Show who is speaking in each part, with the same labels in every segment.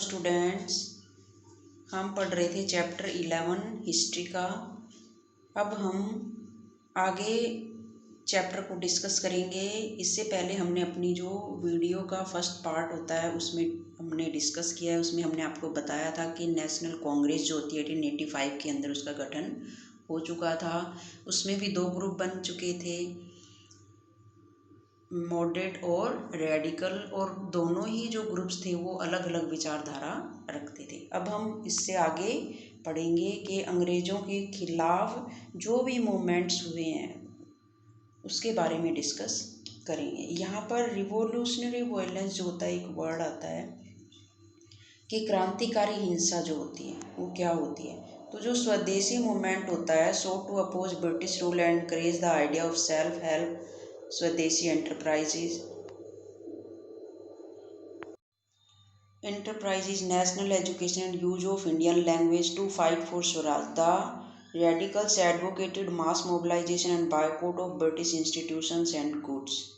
Speaker 1: Students, हम पढ़ रहे थे चैप्टर 11 हिस्ट्री का। अब हम आगे चैप्टर को डिस्कस करेंगे। इससे पहले हमने अपनी जो वीडियो का फर्स्ट पार्ट होता है उसमें हमने डिस्कस किया है। उसमें हमने आपको बताया था कि नेशनल कांग्रेस जो होती है 1885 के अंदर उसका गठन हो चुका था। उसमें भी दो ग्रुप बन चुके थे, मॉडरेट और रेडिकल, और दोनों ही जो ग्रुप्स थे वो अलग अलग विचारधारा रखते थे। अब हम इससे आगे पढ़ेंगे कि अंग्रेज़ों के खिलाफ जो भी मूवमेंट्स हुए हैं उसके बारे में डिस्कस करेंगे। यहाँ पर रिवोल्यूशनरी वायलेंस जो होता है, एक वर्ड आता है कि क्रांतिकारी हिंसा जो होती है वो क्या होती है। तो जो स्वदेशी मूवमेंट होता है, so to oppose British rule and encourage the idea of self help swadeshi enterprises, national education and use of Indian language to fight for Swaraj. The radicals advocated mass mobilization and boycott of British institutions and goods.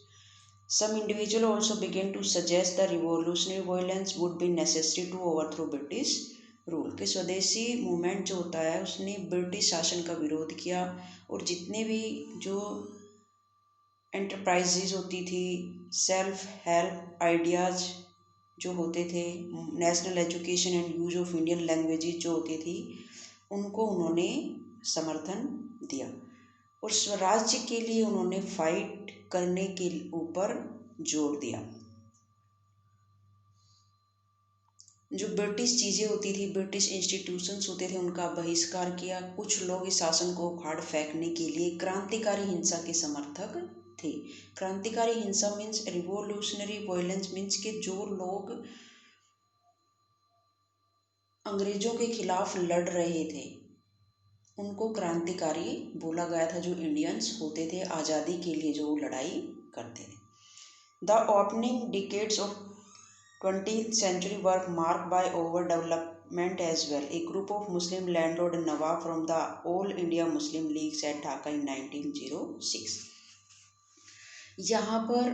Speaker 1: Some individuals also began to suggest the revolutionary violence would be necessary to overthrow British rule. कि स्वदेशी movement जो होता है उसने British शासन का विरोध किया, और जितने भी जो एंटरप्राइजेज होती थी, सेल्फ हेल्प आइडियाज़ जो होते थे, national education and use of Indian languages जो होती थी, उनको उन्होंने समर्थन दिया और स्वराज्य के लिए उन्होंने फाइट करने के ऊपर जोर दिया। जो ब्रिटिश चीज़ें होती थी, ब्रिटिश इंस्टीट्यूशंस होते थे, उनका बहिष्कार किया। कुछ लोग इस शासन को उखाड़ फेंकने के लिए क्रांतिकारी हिंसा के समर्थक थे। क्रांतिकारी हिंसा मीन्स रिवोल्यूशनरी वायलेंस मीन्स कि जो लोग अंग्रेजों के खिलाफ लड़ रहे थे उनको क्रांतिकारी बोला गया था। जो इंडियंस होते थे आज़ादी के लिए जो लड़ाई करते थे। The opening decades of 20th century were marked by overdevelopment as well. A group of Muslim landlord Nawab from the All India Muslim League at Dhaka in 1906. यहाँ पर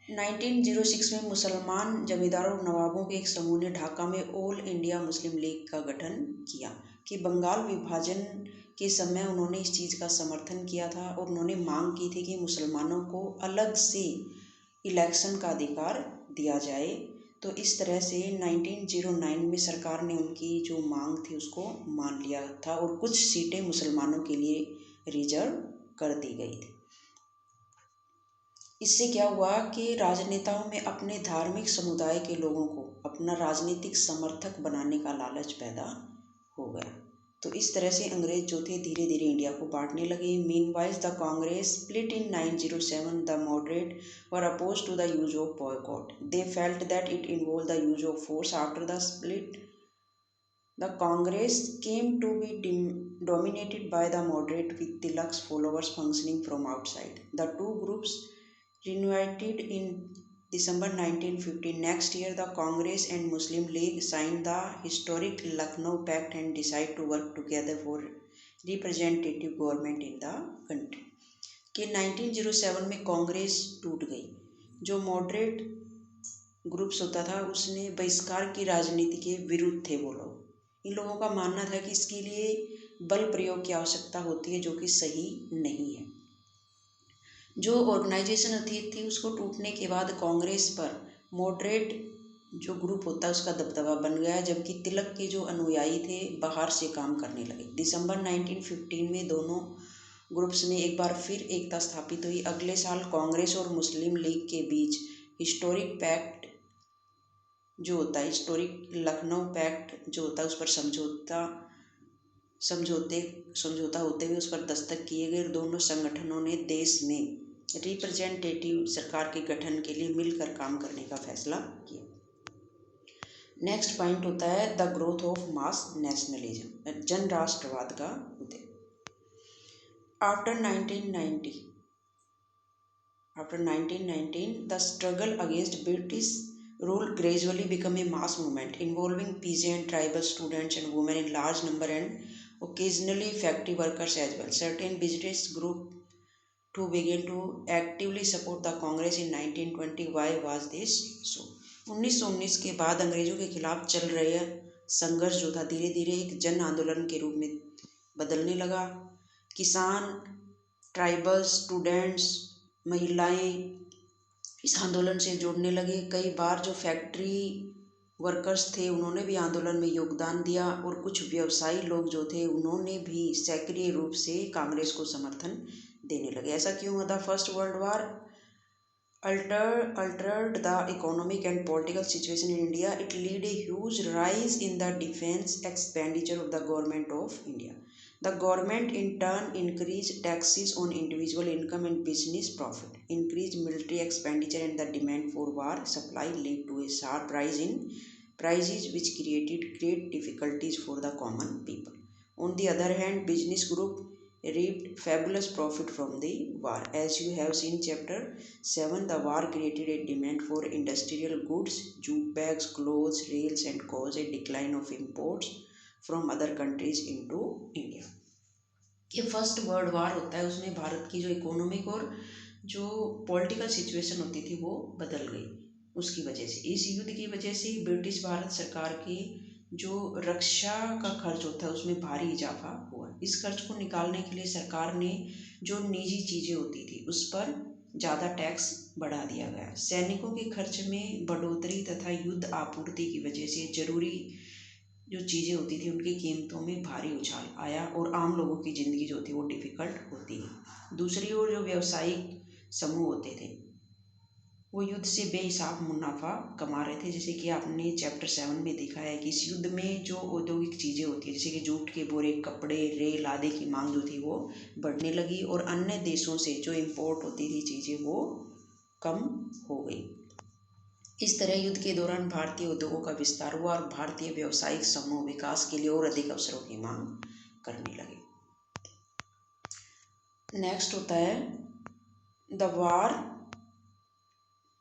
Speaker 1: 1906 में मुसलमान जमींदारों और नवाबों के एक समूह ने ढाका में ऑल इंडिया मुस्लिम लीग का गठन किया। कि बंगाल विभाजन के समय उन्होंने इस चीज़ का समर्थन किया था और उन्होंने मांग की थी कि मुसलमानों को अलग से इलेक्शन का अधिकार दिया जाए। तो इस तरह से 1909 में सरकार ने उनकी जो मांग थी उसको मान लिया था और कुछ सीटें मुसलमानों के लिए रिजर्व कर दी गई थी। इससे क्या हुआ कि राजनेताओं में अपने धार्मिक समुदाय के लोगों को अपना राजनीतिक समर्थक बनाने का लालच पैदा हो गया। तो इस तरह से अंग्रेज जो थे धीरे धीरे इंडिया को बांटने लगे। Meanwhile the Congress split in 907. The moderate were oppose to the use of boycott. They felt that it involve the use of force. After the split the Congress came to be dominated by the moderate with Tilak's followers functioning from outside. The two groups reunited in December 1915. Next year, the Congress and Muslim League signed the historic Lucknow Pact and decided to work together for representative government in the country. कि 1907 में कांग्रेस टूट गई। जो moderate groups होता था उसने बहिष्कार की राजनीति के विरुद्ध थे वो लोग। इन लोगों का मानना था कि इसके लिए बल प्रयोग की आवश्यकता होती है, जो कि सही नहीं है। जो ऑर्गेनाइजेशन थी उसको टूटने के बाद कांग्रेस पर मॉडरेट जो ग्रुप होता है उसका दबदबा बन गया, जबकि तिलक के जो अनुयायी थे बाहर से काम करने लगे। दिसंबर 1915 में दोनों ग्रुप्स में एक बार फिर एकता स्थापित हुई। अगले साल कांग्रेस और मुस्लिम लीग के बीच हिस्टोरिक पैक्ट जो होता है, हिस्टोरिक लखनऊ पैक्ट जो होता है, उस पर समझौता होते हुए उस पर दस्तखत किए गए। दोनों संगठनों ने देश में रिप्रेजेंटेटिव सरकार के गठन के लिए मिलकर काम करने का फैसला किया। नेक्स्ट पॉइंट होता है the growth of mass nationalism, जन राष्ट्रवाद का उदय। After 1919 the struggle against British rule gradually became a mass movement involving peasant, tribal students and women in large number and occasionally factory workers as well. Certain business group to begin to actively support the Congress in 1920. Why was this so? 1919 के बाद अंग्रेजों के खिलाफ चल रहे संघर्ष जो था धीरे धीरे एक जन आंदोलन के रूप में बदलने लगा। किसान, ट्राइबल्स, स्टूडेंट्स, महिलाएं इस आंदोलन से जुड़ने लगे। कई बार जो फैक्ट्री वर्कर्स थे उन्होंने भी आंदोलन में योगदान दिया और कुछ व्यवसायी लोग जो थे उन्होंने भी सक्रिय रूप से कांग्रेस को समर्थन देने लगे। ऐसा क्यों हुआ था? First world war altered the economic and political situation in India. It led a huge rise in the defense expenditure of the government of India. The government in turn increased taxes on individual income and business profit. Increased military expenditure and the demand for war supply led to a sharp rise in prices which created great difficulties for the common people. On the other hand, business group reaped fabulous profit from the war. As you have seen chapter 7, the war created a demand for industrial goods, jute bags, clothes, rails and caused a decline of imports from other countries into India. ये first world war होता है, उसमें भारत की जो economic और जो political situation होती थी वो बदल गई उसकी वजह से। इस युद्ध की वजह से ब्रिटिश भारत सरकार की जो रक्षा का खर्च होता है उसमें भारी इजाफा हुआ। इस खर्च को निकालने के लिए सरकार ने जो निजी चीज़ें होती थी उस पर ज़्यादा टैक्स बढ़ा दिया गया। सैनिकों के खर्च में बढ़ोतरी तथा युद्ध आपूर्ति की वजह से जरूरी जो चीज़ें होती थी उनकी कीमतों में भारी उछाल आया और आम लोगों की ज़िंदगी जो थी वो डिफ़िकल्ट होती है। दूसरी ओर जो व्यावसायिक समूह होते थे वो युद्ध से बेहिसाब मुनाफा कमा रहे थे। जैसे कि आपने चैप्टर 7 में देखा है कि इस युद्ध में जो औद्योगिक चीज़ें होती है जैसे कि जूट के बोरे, कपड़े, रेल आदि की मांग जो थी वो बढ़ने लगी और अन्य देशों से जो इम्पोर्ट होती थी चीज़ें वो कम हो गई। इस तरह युद्ध के दौरान भारतीय उद्योगों का विस्तार हुआ और भारतीय व्यावसायिक समूह विकास के लिए और अधिक अवसरों की मांग करने लगे। नेक्स्ट होता है the war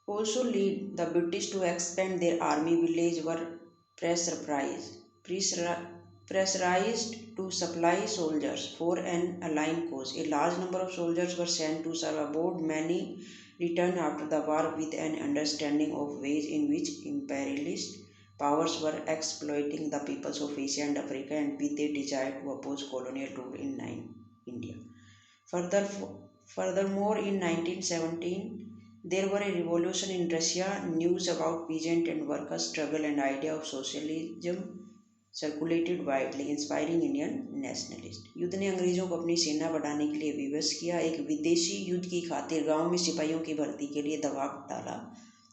Speaker 1: also lead the British to expand their army. Village were pressurized to supply soldiers for an aligned cause. A large number of soldiers were sent to serve abroad. Many returned after the war with an understanding of ways in which imperialist powers were exploiting the peoples of Asia and Africa and with a desire to oppose colonial rule in India. Furthermore, in 1917, there were a revolution in Russia. News about peasant and workers' struggle and idea of socialism circulated widely, inspiring Indian nationalists. युद्ध ने अंग्रेजों को अपनी सेना बढ़ाने के लिए विवश किया। एक विदेशी युद्ध की खातिर गांव में सिपाहियों की भर्ती के लिए दबाव डाला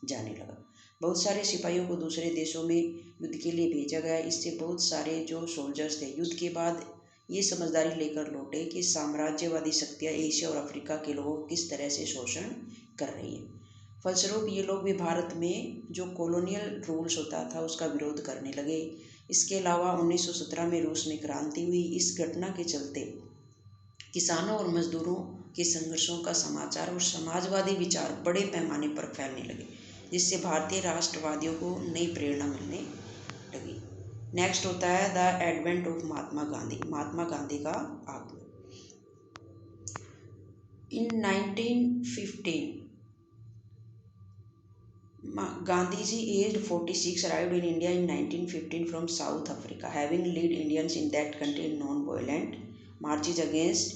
Speaker 1: जाने लगा। बहुत सारे सिपाहियों को दूसरे देशों में युद्ध के लिए भेजा गया। इससे बहुत सारे जो सोल्जर्स थे युद्ध के बाद ये समझदारी लेकर लौटे कि साम्राज्यवादी शक्तियाँ एशिया और अफ्रीका के लोगों को किस तरह से शोषण कर रही है। फलस्वरूप ये लोग भी भारत में जो कॉलोनियल रूल्स होता था उसका विरोध करने लगे। इसके अलावा 1917 में रूस में क्रांति हुई। इस घटना के चलते किसानों और मजदूरों के संघर्षों का समाचार और समाजवादी विचार बड़े पैमाने पर फैलने लगे, जिससे भारतीय राष्ट्रवादियों को नई प्रेरणा मिलने लगी। नेक्स्ट होता है the advent of Mahatma Gandhi. Mahatma Gandhi का आगमन। इन 1915 Gandhiji, aged 46, arrived in India in 1915 from South Africa, having led Indians in that country in non-violent marches against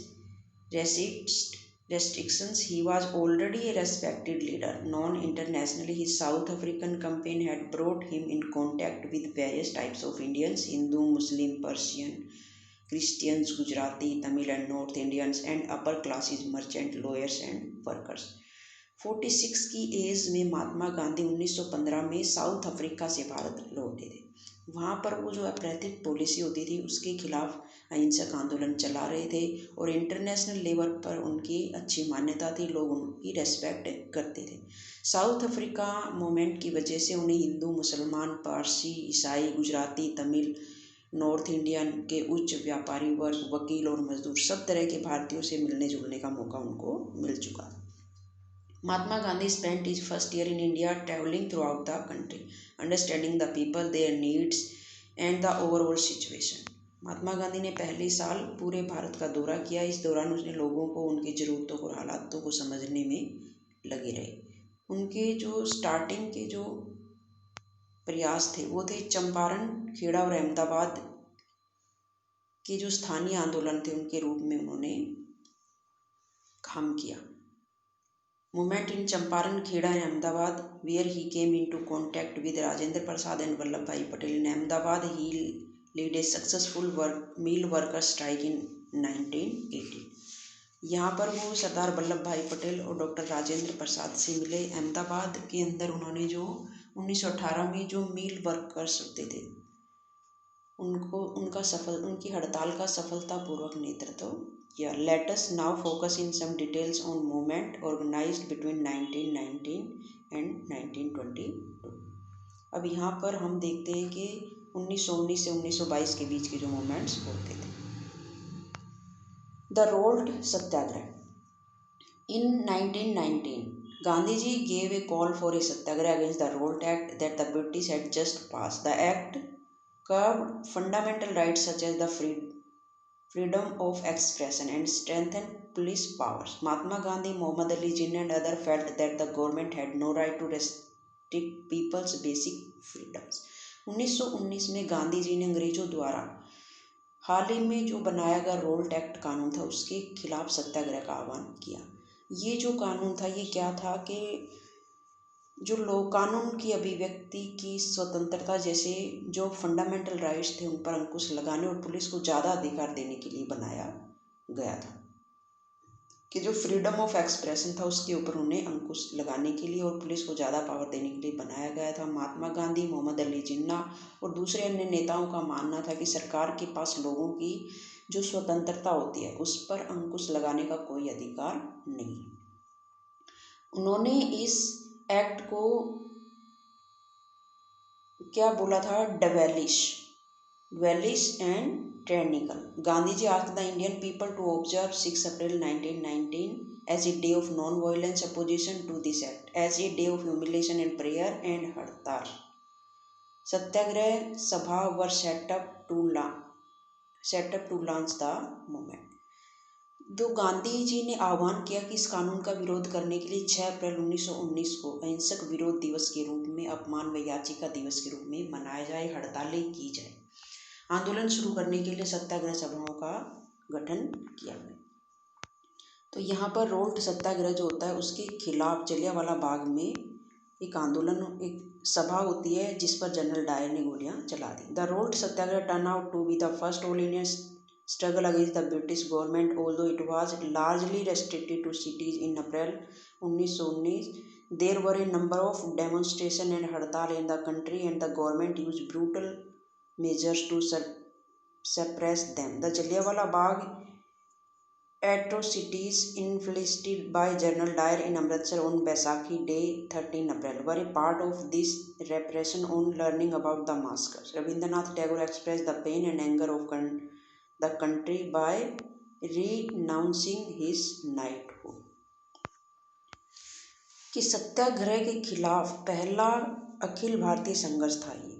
Speaker 1: restrictions. He was already a respected leader, known internationally. His South African campaign had brought him in contact with various types of Indians: Hindu, Muslim, Persian, Christians, Gujarati, Tamil and North Indians, and upper classes, merchant, lawyers and workers. 46 की as में महात्मा गांधी 1915 में south Africa से भारत लौटे थे। वहाँ पर वो जो अपराधिक पॉलिसी होती थी उसके खिलाफ अहिंसक आंदोलन चला रहे थे और इंटरनेशनल लेवल पर उनकी अच्छी मान्यता थी, लोग उनकी रेस्पेक्ट करते थे। साउथ अफ्रीका मूवमेंट की वजह से उन्हें हिंदू, मुसलमान, पारसी, ईसाई, गुजराती, तमिल, नॉर्थ इंडियन के उच्च व्यापारी वर्ग, वकील और मजदूर सब तरह के भारतीयों से मिलने जुलने का मौका उनको मिल चुका। Mahatma Gandhi spent his first year in India traveling throughout the country, understanding the people, their needs and the overall situation. Mahatma Gandhi ने पहले साल पूरे भारत का दौरा किया। इस दौरान उसने लोगों को उनकी ज़रूरतों और हालातों को समझने में लगे रहे। उनके जो स्टार्टिंग के जो प्रयास थे वो थे चंपारण, खेड़ा और अहमदाबाद के जो स्थानीय आंदोलन थे उनके रूप में उन्होंने काम किया। Movement in Champaran, Kheda and Ahmedabad, where he came into contact with Rajendra Prasad and Vallabhbhai Patel. In Ahmedabad, he led a successful mill worker strike in 1918. यहाँ पर वो सरदार वल्लभ भाई पटेल और डॉक्टर राजेंद्र प्रसाद से मिले। अहमदाबाद के अंदर उन्होंने जो 1918 में जो मिल वर्कर्स होते थे उनकी हड़ताल का सफलतापूर्वक नेतृत्व किया। Let us now focus in some details on movement organized between 1919 and 1922। अब यहाँ पर हम देखते हैं कि 1919 से 1922 के बीच के जो मूवमेंट्स होते थे। The Rowlatt Satyagraha. In 1919, Gandhiji gave a call for a satyagraha against the Rolt Act that the British had just passed. The act curbed fundamental rights such as the freedom of expression and strengthened police powers. Mahatma Gandhi, Muhammad Ali Jinnah and others felt that the government had no right to restrict people's basic freedoms. 1919 में गांधी जी ने अंग्रेजों द्वारा हाल ही में जो बनाया गया Raoult act कानून था उसके खिलाफ सत्याग्रह का आह्वान किया। ये जो कानून था ये क्या था कि जो लोग कानून की अभिव्यक्ति की स्वतंत्रता जैसे जो फंडामेंटल राइट्स थे उन पर अंकुश लगाने और पुलिस को ज़्यादा अधिकार देने के लिए बनाया गया था कि जो फ्रीडम ऑफ एक्सप्रेशन था उसके ऊपर उन्हें अंकुश लगाने के लिए और पुलिस को ज़्यादा पावर देने के लिए बनाया गया था। महात्मा गांधी, मोहम्मद अली जिन्ना और दूसरे अन्य नेताओं का मानना था कि सरकार के पास लोगों की जो स्वतंत्रता होती है उस पर अंकुश लगाने का कोई अधिकार नहीं। उन्होंने इस एक्ट को क्या बोला था? डेवेलिश and tyrannical. Gandhiji asked the Indian people to observe 6 April 1919 as a day of non-violence opposition to this act, as a day of humiliation and prayer and हड़ताल। सत्याग्रह सभा were set up to launch the movement। तो गांधी जी ने आह्वान किया कि इस कानून का विरोध करने के लिए 6 अप्रैल 1919 को अहिंसक विरोध दिवस के रूप में, अपमान व याचिका दिवस के रूप में मनाया जाए, हड़तालें की जाए। आंदोलन शुरू करने के लिए सत्याग्रह सभाओं का गठन किया गया। तो यहाँ पर रोल्ट सत्याग्रह जो होता है उसके खिलाफ जलियांवाला बाग में एक सभा होती है जिस पर जनरल डायर ने गोलियां चला दी। The Rowlatt Satyagraha turn out to be the first all Indian struggle against the British government, although it was largely restricted to cities. In April 1919, there were a number of demonstrations and हड़ताल in the country, and the government used brutal measures to suppress them. The Jallianwala Bagh atrocities inflicted by General Dyer in Amritsar on Baisakhi Day 13 April were a part of this repression. On learning about the massacres, Rabindranath Tagore expressed the pain and anger of the country by renouncing his knighthood। कि सत्याग्रह के खिलाफ पहला अखिल भारतीय संघर्ष था ये।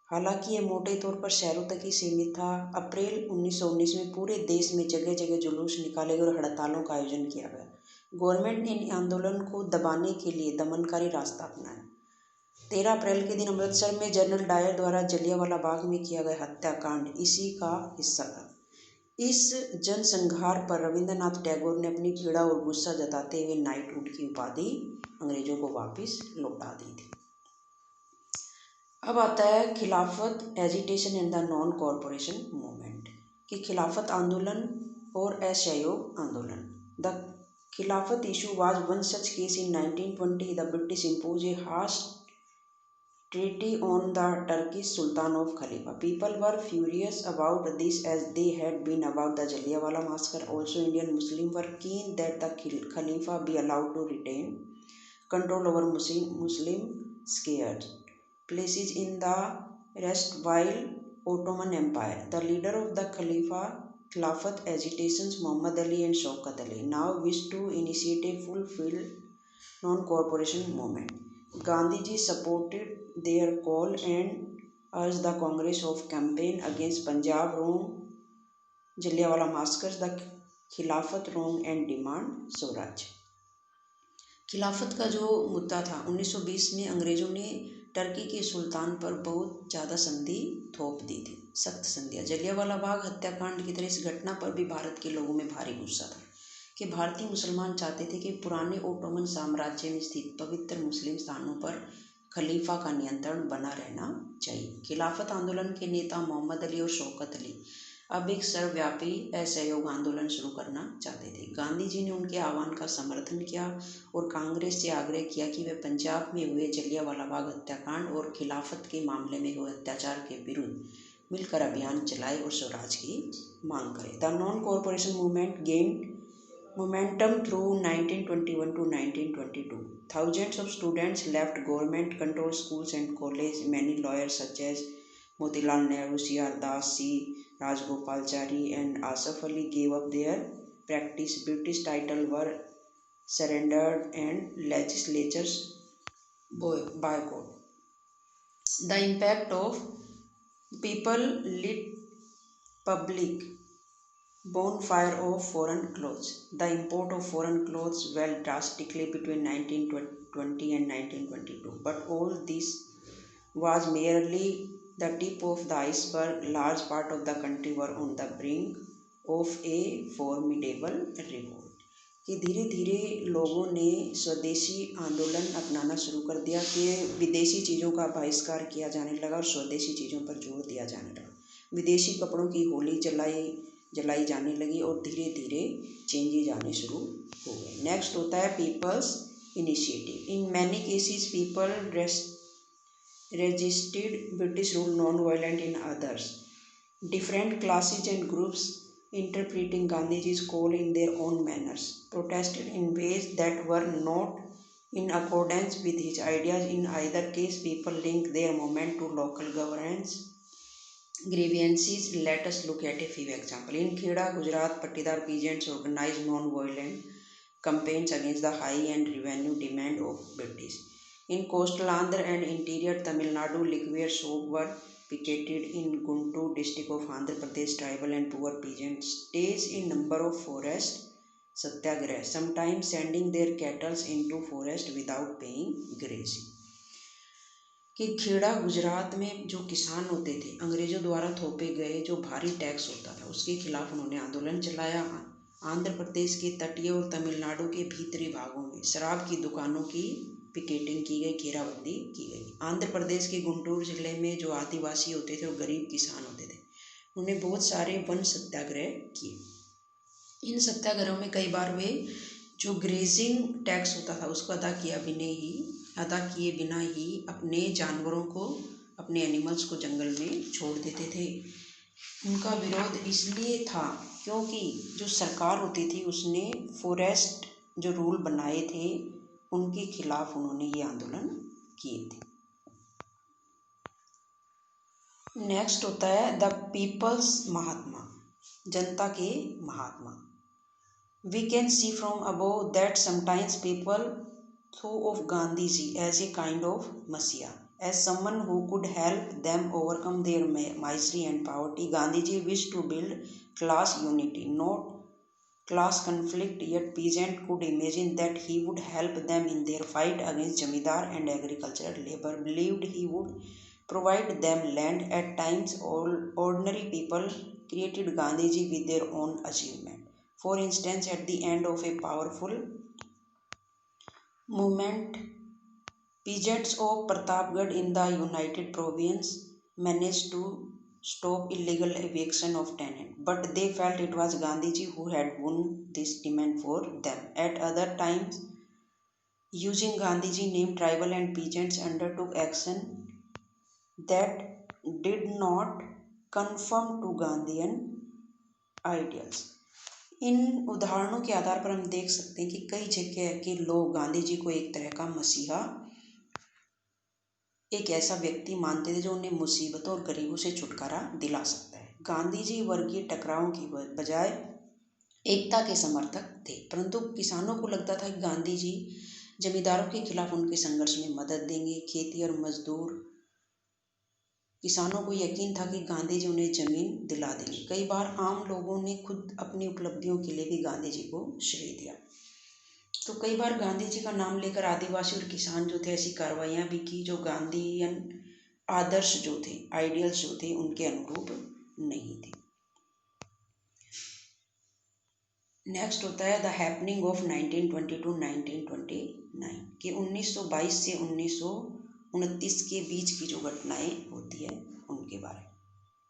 Speaker 1: हालांकि ये मोटे तौर पर शहरों तक ही सीमित था। अप्रैल 1919 में पूरे देश में जगह जगह जुलूस निकाले गए और हड़तालों का आयोजन किया गया। गवर्नमेंट ने इन आंदोलन को दबाने के लिए दमनकारी रास्ता अपनाया। 13 अप्रैल के दिन अमृतसर में जनरल डायर द्वारा जलियांवाला बाग में किया गया हत्याकांड इसी का हिस्सा था। इस जनसंहार पर रविंद्रनाथ टैगोर ने अपनी पीड़ा और गुस्सा जताते हुए नाइटहुड की उपाधि अंग्रेजों को वापस लौटा दी थी। अब आता है खिलाफत agitation and the non corporation movement कि खिलाफत आंदोलन और असहयोग आंदोलन। द खिलाफत issue was one such case in 1920। The British impose A harsh treaty on the Turkish Sultan of Khalifa. People were furious about this as they had been about the Jallianwala massacre. Also, Indian Muslims were keen that the Khalifa be allowed to retain control over Muslim scared places in the rest while Ottoman Empire. The leader of the Khilafat agitations, Muhammad Ali and Shaukat Ali, now wished to initiate a full-fledged non-cooperation movement. Gandhiji supported their call and urged the Congress of campaign against Punjab wrong Jallianwala massacres, the खिलाफत wrong and demand Swaraj. खिलाफत का जो मुद्दा था 1920 में अंग्रेजों ने Turkey के सुल्तान पर बहुत ज़्यादा संधि थोप दी थी, सख्त संधियाँ। जलियांवाला बाग हत्याकांड की तरह इस घटना पर भी भारत के लोगों में भारी गुस्सा था कि भारतीय मुसलमान चाहते थे कि पुराने ओटोमन साम्राज्य में स्थित पवित्र मुस्लिम स्थानों पर खलीफा का नियंत्रण बना रहना चाहिए। खिलाफत आंदोलन के नेता मोहम्मद अली और शौकत अली अब एक सर्वव्यापी असहयोग आंदोलन शुरू करना चाहते थे। गांधी जी ने उनके आह्वान का समर्थन किया और कांग्रेस से आग्रह किया कि वे पंजाब में हुए जलियांवाला बाग हत्याकांड और खिलाफत के मामले में हुए अत्याचार के विरुद्ध मिलकर अभियान चलाए और स्वराज की मांग करें। The non corporation movement gained momentum through 1921 to 1922. Thousands of students left government-controlled schools and colleges. Many lawyers such as Motilal Nehru, C.R. Das, C. Rajagopalachari, and Asaf Ali gave up their practice. British titles were surrendered and legislatures boycotted. The impact of people lit public bonfire of foreign clothes. The import of foreign clothes fell drastically between 1920 and 1922, but all this was merely the tip of the iceberg. Large part of the country were on the brink of a formidable revolt. कि धीरे धीरे लोगों ने स्वदेशी आंदोलन अपनाना शुरू कर दिया कि विदेशी चीज़ों का बहिष्कार किया जाने लगा और स्वदेशी चीज़ों पर जोर दिया जाने लगा। विदेशी कपड़ों की होली जलाई जाने लगी और धीरे धीरे चेंजेज आने शुरू हो गए। नेक्स्ट होता है peoples initiative. In many cases people resisted British rule non violent in others different classes and groups interpreting Gandhiji's call in their own manners, protested in ways that were not in accordance with his ideas. In either case, people linked their movement to local governance grievances. Let us look at a few examples. In Kheda, Gujarat, Patidar peasants organized non-violent campaigns against the high-end revenue demand of British. In coastal Andhra and interior Tamil Nadu, liquor shops were picketed. In Guntur district of Andhra Pradesh, tribal and poor peasants staged a number of forest satyagrahs, sometimes sending their cattle into forest without paying grazing. कि खेड़ा गुजरात में जो किसान होते थे, अंग्रेजों द्वारा थोपे गए जो भारी टैक्स होता था उसके खिलाफ उन्होंने आंदोलन चलाया। आंध्र प्रदेश के तटीय और तमिलनाडु के भीतरी भागों में शराब की दुकानों की पिकेटिंग की गई, घेराबंदी की गई। आंध्र प्रदेश के गुंटूर जिले में जो आदिवासी होते थे और गरीब किसान होते थे, उन्होंने बहुत सारे वन सत्याग्रह किए। इन सत्याग्रहों में कई बार वे जो ग्रेजिंग टैक्स होता था उसको अदा किए बिना ही अपने जानवरों को, अपने एनिमल्स को जंगल में छोड़ देते थे। उनका विरोध इसलिए था क्योंकि जो सरकार होती थी उसने फॉरेस्ट जो रूल बनाए थे उनके खिलाफ उन्होंने ये आंदोलन किए थे। नेक्स्ट होता है द पीपल्स महात्मा, जनता के महात्मा। We can see from above that sometimes people thought of Gandhiji as a kind of messiah, as someone who could help them overcome their misery and poverty. Gandhiji wished to build class unity, not class conflict, yet peasants could imagine that he would help them in their fight against jamidar and agricultural labor, believed he would provide them land. At times, all ordinary people created Gandhiji with their own achievement. For instance, at the end of a powerful movement, peasants of Pratapgarh in the United Province managed to stop illegal eviction of tenants, but they felt it was Gandhiji who had won this demand for them. At other times, using Gandhiji name, tribal and peasants undertook action that did not conform to Gandhian ideals. इन उदाहरणों के आधार पर हम देख सकते हैं कि कई जगह के लोग गांधी जी को एक तरह का मसीहा, एक ऐसा व्यक्ति मानते थे जो उन्हें मुसीबतों और गरीबों से छुटकारा दिला सकता है। गांधी जी वर्गीय टकरावों की बजाय एकता के समर्थक थे, परंतु किसानों को लगता था कि गांधी जी जमींदारों के खिलाफ उनके संघर्ष में मदद देंगे। खेती और मजदूर किसानों को यकीन था कि गांधी जी उन्हें जमीन दिला देंगे। कई बार आम लोगों ने खुद अपनी उपलब्धियों के लिए भी गांधी जी को श्रेय दिया। तो कई बार गांधी जी का नाम लेकर आदिवासी और किसान जो थे ऐसी कार्रवाइयाँ भी की जो गांधीयन आदर्श जो थे, आइडियल्स जो थे, उनके अनुरूप नहीं थे। नेक्स्ट होता है द हैपनिंग ऑफ 1920 टू 1929 कि 1922 से 1929 के बीच की जो घटनाएं होती है उनके बारे में।